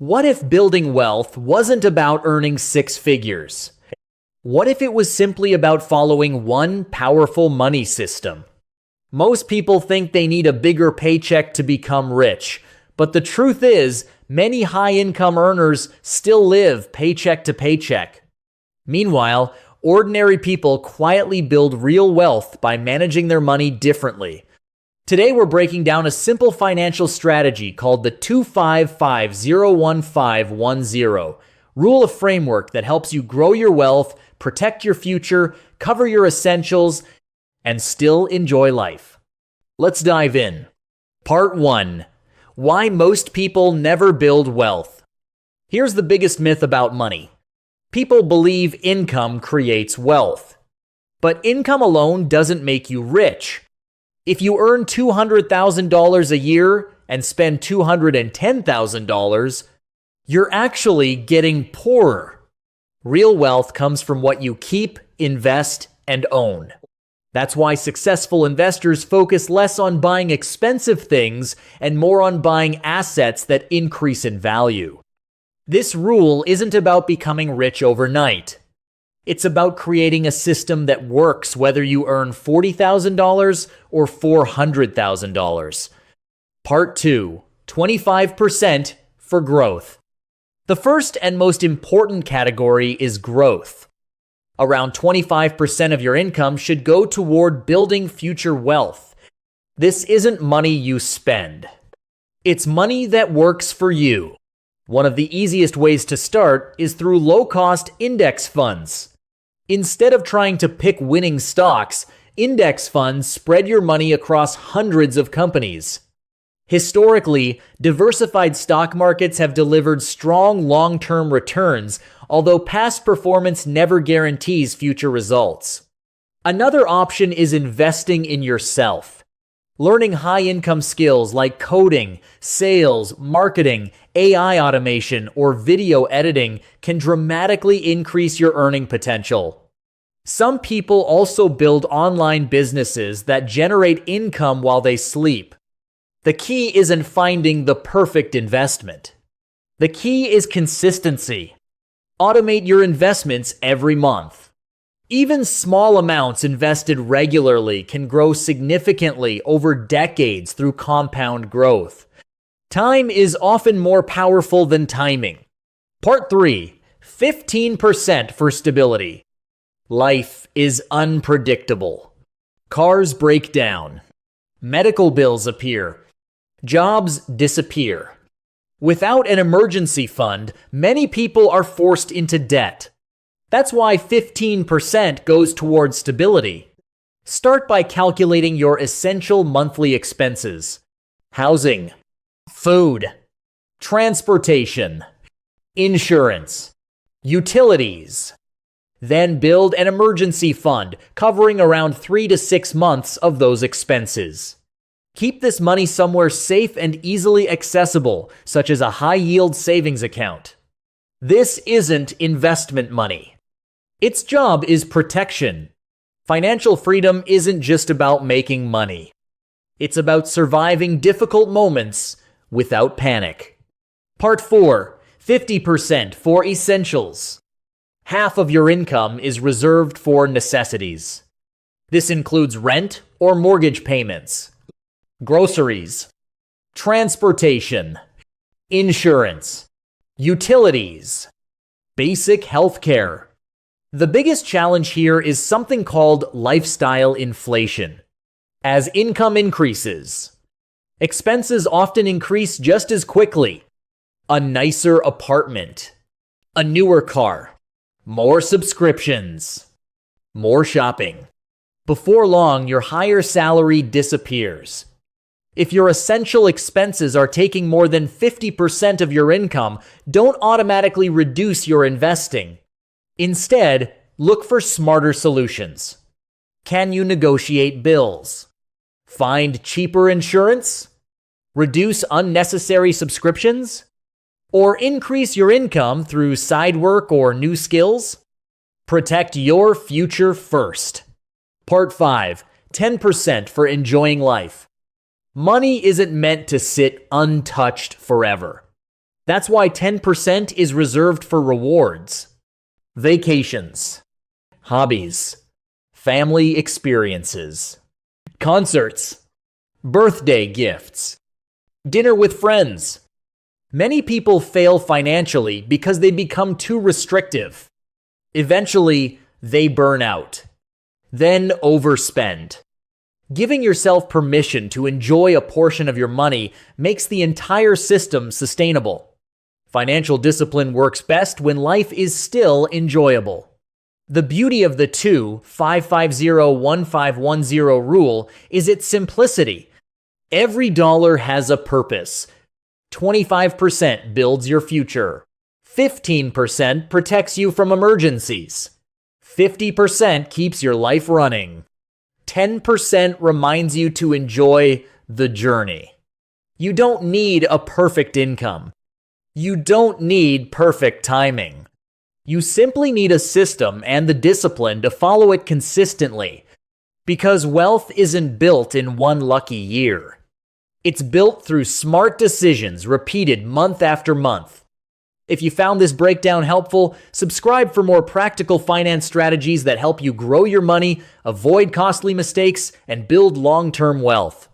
What if building wealth wasn't about earning six figures? What if it was simply about following one powerful money system? Most people think they need a bigger paycheck to become rich, but the truth is, many high-income earners still live paycheck to paycheck. Meanwhile, ordinary people quietly build real wealth by managing their money differently. Today we're breaking down a simple financial strategy called the 255-01510 rule of framework that helps you grow your wealth, protect your future, cover your essentials, and still enjoy life. Let's dive in. Part 1. Why most people never build wealth. Here's the biggest myth about money. People believe income creates wealth. But income alone doesn't make you rich. If you earn $200,000 a year and spend $210,000, you're actually getting poorer. Real wealth comes from what you keep, invest, and own. That's why successful investors focus less on buying expensive things and more on buying assets that increase in value. This rule isn't about becoming rich overnight. It's about creating a system that works whether you earn $40,000 or $400,000. Part 2. 25% for growth. The first and most important category is growth. Around 25% of your income should go toward building future wealth. This isn't money you spend. It's money that works for you. One of the easiest ways to start is through low-cost index funds. Instead of trying to pick winning stocks, index funds spread your money across hundreds of companies. Historically, diversified stock markets have delivered strong long-term returns, although past performance never guarantees future results. Another option is investing in yourself. Learning high-income skills like coding, sales, marketing, AI automation, or video editing can dramatically increase your earning potential. Some people also build online businesses that generate income while they sleep. The key isn't finding the perfect investment. The key is consistency. Automate your investments every month. Even small amounts invested regularly can grow significantly over decades through compound growth. Time is often more powerful than timing. Part 3. 15% for stability. Life is unpredictable. Cars break down. Medical bills appear. Jobs disappear. Without an emergency fund, many people are forced into debt. That's why 15% goes towards stability. Start by calculating your essential monthly expenses: housing, food, transportation, insurance, utilities. Then build an emergency fund covering around 3 to 6 months of those expenses. Keep this money somewhere safe and easily accessible, such as a high-yield savings account. This isn't investment money. Its job is protection. Financial freedom isn't just about making money. It's about surviving difficult moments without panic. Part 4. 50% for essentials. Half of your income is reserved for necessities. This includes rent or mortgage payments, groceries, transportation, insurance, utilities, basic health care. The biggest challenge here is something called lifestyle inflation. As income increases, expenses often increase just as quickly. A nicer apartment, a newer car, more subscriptions, more shopping. Before long, your higher salary disappears. If your essential expenses are taking more than 50% of your income, don't automatically reduce your investing. Instead, look for smarter solutions. Can you negotiate bills? Find cheaper insurance? Reduce unnecessary subscriptions? Or increase your income through side work or new skills? Protect your future first. Part 5. 10% for enjoying life. Money isn't meant to sit untouched forever. That's why 10% is reserved for rewards, vacations, hobbies, family experiences, concerts, birthday gifts, dinner with friends. Many people fail financially because they become too restrictive. Eventually, they burn out, then overspend. Giving yourself permission to enjoy a portion of your money makes the entire system sustainable. Financial discipline works best when life is still enjoyable. The beauty of the 5-5-0-1-5-1-0 rule is its simplicity. Every dollar has a purpose. 25% builds your future. 15% protects you from emergencies. 50% keeps your life running. 10% reminds you to enjoy the journey. You don't need a perfect income. You don't need perfect timing. You simply need a system and the discipline to follow it consistently. Because wealth isn't built in one lucky year. It's built through smart decisions repeated month after month. If you found this breakdown helpful, subscribe for more practical finance strategies that help you grow your money, avoid costly mistakes, and build long-term wealth.